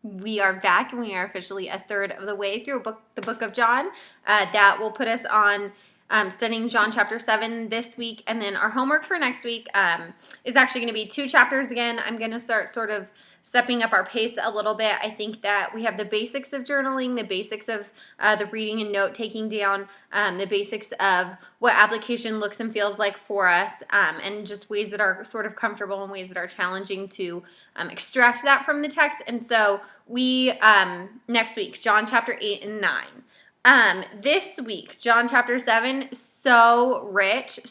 We are back, and we are officially a third of the way through the book of John. That will put us on studying John chapter 7 this week, and then our homework for next week is actually going to be 2 chapters again. I'm going to start sort of stepping up our pace a little bit. I think that we have the basics of journaling, the basics of the reading and note taking down, the basics of what application looks and feels like for us, and just ways that are sort of comfortable and ways that are challenging to extract that from the text. And so we, next week, John chapter 8 and 9. This week, John chapter 7, so rich.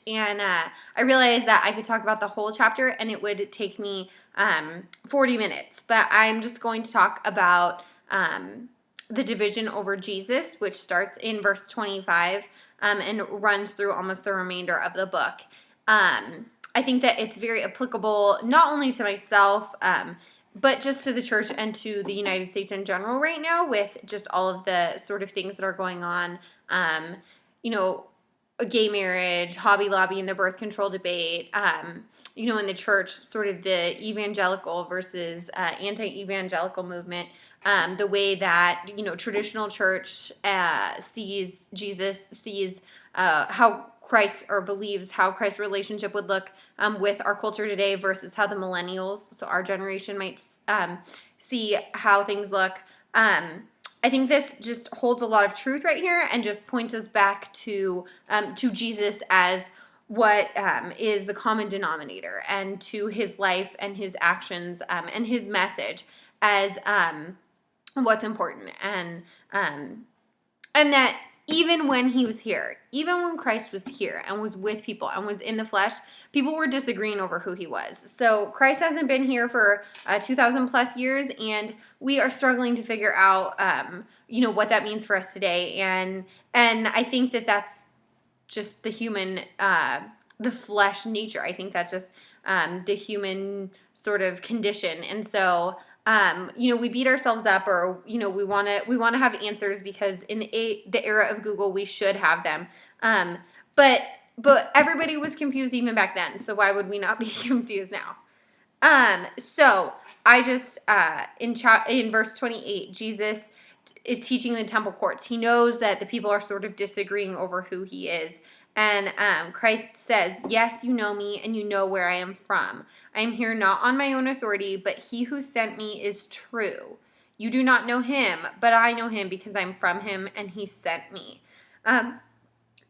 And I realized that I could talk about the whole chapter and it would take me 40 minutes. But I'm just going to talk about the division over Jesus, which starts in verse 25 and runs through almost the remainder of the book. I think that it's very applicable not only to myself, but just to the church and to the United States in general right now, with just all of the sort of things that are going on, gay marriage, Hobby Lobby, and the birth control debate, in the church, sort of the evangelical versus anti-evangelical movement, the way that, traditional church sees Jesus, sees how Christ, or believes how Christ's relationship would look with our culture today versus how the millennials, so our generation, might see how things look. I think this just holds a lot of truth right here and just points us back to Jesus as what is the common denominator, and to his life and his actions and his message as what's important, and that even when he was here, even when Christ was here and was with people and was in the flesh, people were disagreeing over who he was. So Christ hasn't been here for 2,000 plus years, and we are struggling to figure out, what that means for us today. And I think that that's just the human, the flesh nature. I think that's just the human sort of condition. And so we beat ourselves up, or, we want to have answers because in the era of Google, we should have them. But everybody was confused even back then. So why would we not be confused now? So I just, in verse 28, Jesus is teaching in the temple courts. He knows that the people are sort of disagreeing over who he is. And Christ says, "Yes, you know me, and you know where I am from. I am here not on my own authority, but he who sent me is true. You do not know him, but I know him because I'm from him, and he sent me."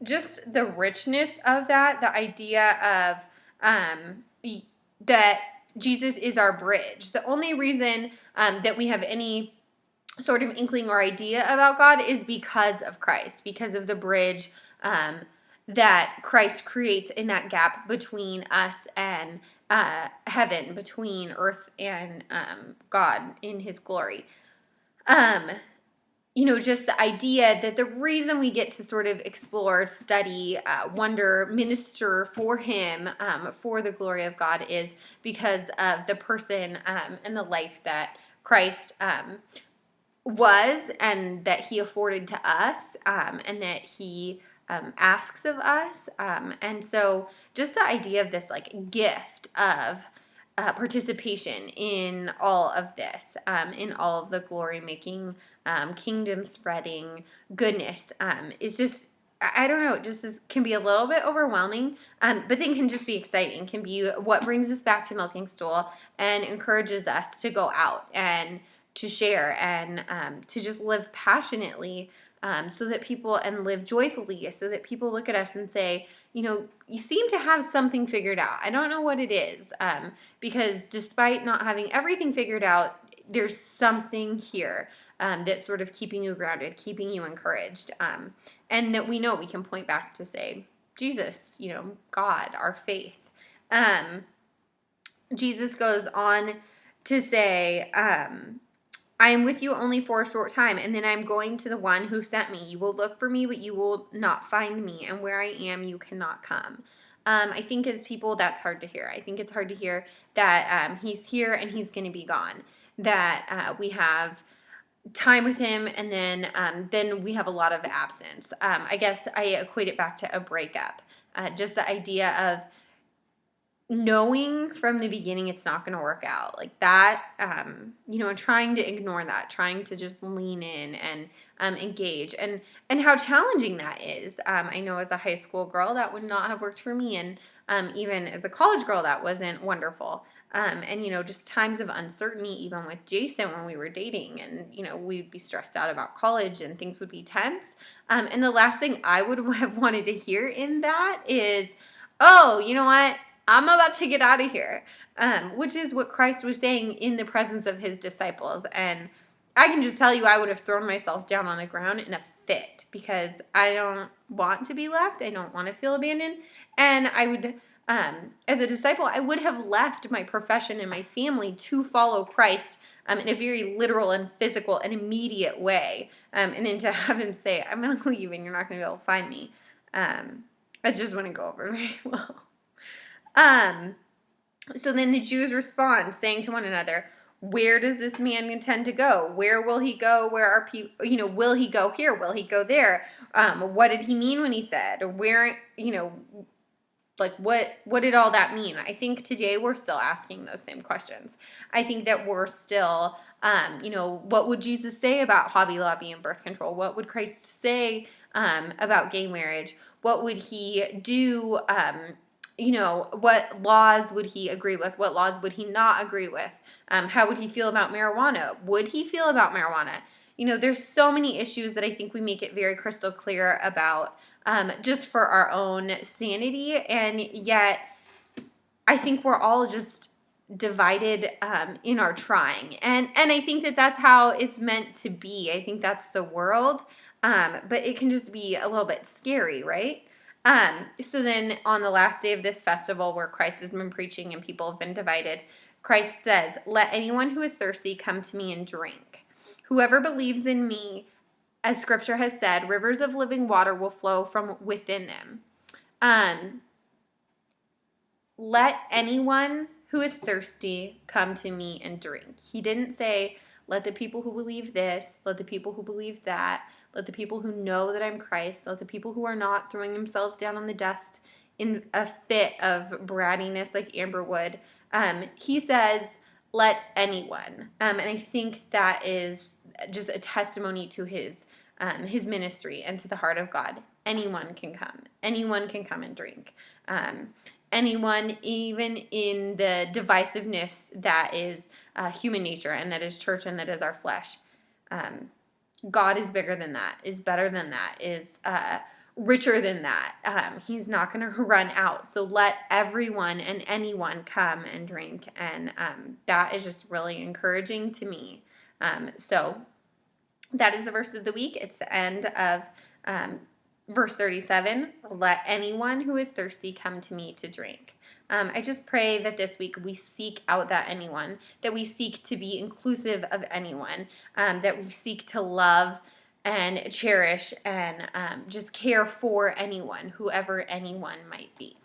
Just the richness of that, the idea of that Jesus is our bridge. The only reason that we have any sort of inkling or idea about God is because of Christ, because of the bridge that Christ creates in that gap between us and heaven, between earth and God in his glory. Just the idea that the reason we get to sort of explore, study, wonder, minister for him, for the glory of God, is because of the person and the life that Christ was, and that he afforded to us, and that he asks of us. And so just the idea of this gift of participation in all of this, in all of the glory making, kingdom spreading goodness, is just, I don't know, it just can be a little bit overwhelming, but then can just be exciting, can be what brings us back to Milking Stool and encourages us to go out and to share and to just live passionately, so that people, and live joyfully, so that people look at us and say, you seem to have something figured out. I don't know what it is, because despite not having everything figured out, there's something here that's sort of keeping you grounded, keeping you encouraged, and that we know we can point back to say, Jesus, God, our faith. Jesus goes on to say, "I am with you only for a short time, and then I am going to the one who sent me. You will look for me, but you will not find me, and where I am, you cannot come." I think as people, that's hard to hear. I think it's hard to hear that he's here and he's going to be gone, that we have time with him, and then we have a lot of absence. I guess I equate it back to a breakup. Just the idea of knowing from the beginning it's not going to work out like that, and trying to ignore that, trying to just lean in and engage, and how challenging that is. I know as a high school girl that would not have worked for me, and even as a college girl that wasn't wonderful. And just times of uncertainty, even with Jason when we were dating, and we'd be stressed out about college and things would be tense. And the last thing I would have wanted to hear in that is, oh, you know what? I'm about to get out of here, which is what Christ was saying in the presence of his disciples. And I can just tell you, I would have thrown myself down on the ground in a fit because I don't want to be left. I don't want to feel abandoned. And I would, as a disciple, I would have left my profession and my family to follow Christ in a very literal and physical and immediate way. And then to have him say, I'm going to leave and you're not going to be able to find me. I just wouldn't go over very well. So then the Jews respond, saying to one another, where does this man intend to go? Where will he go? Where are people, will he go here? Will he go there? What did he mean when he said, where, what did all that mean? I think today we're still asking those same questions. I think that we're still, what would Jesus say about Hobby Lobby and birth control? What would Christ say, about gay marriage? What would he do, what laws would he agree with? What laws would he not agree with? How would he feel about marijuana? Would he feel about marijuana? There's so many issues that I think we make it very crystal clear about, just for our own sanity. And yet I think we're all just divided in our trying. And I think that that's how it's meant to be. I think that's the world. But it can just be a little bit scary, right? So then on the last day of this festival where Christ has been preaching and people have been divided, Christ says, let anyone who is thirsty come to me and drink. Whoever believes in me, as scripture has said, rivers of living water will flow from within them. Let anyone who is thirsty come to me and drink. He didn't say, let the people who believe this, let the people who believe that, let the people who know that I'm Christ, let the people who are not throwing themselves down on the dust in a fit of brattiness like Amber would. He says, let anyone. And I think that is just a testimony to his ministry and to the heart of God. Anyone can come. Anyone can come and drink. Anyone, even in the divisiveness that is human nature and that is church and that is our flesh. God is bigger than that, is better than that, is richer than that. He's not going to run out. So let everyone and anyone come and drink. And that is just really encouraging to me. So that is the verse of the week. It's the end of verse 37. Let anyone who is thirsty come to me to drink. I just pray that this week we seek out that anyone, that we seek to be inclusive of anyone, that we seek to love and cherish and just care for anyone, whoever anyone might be.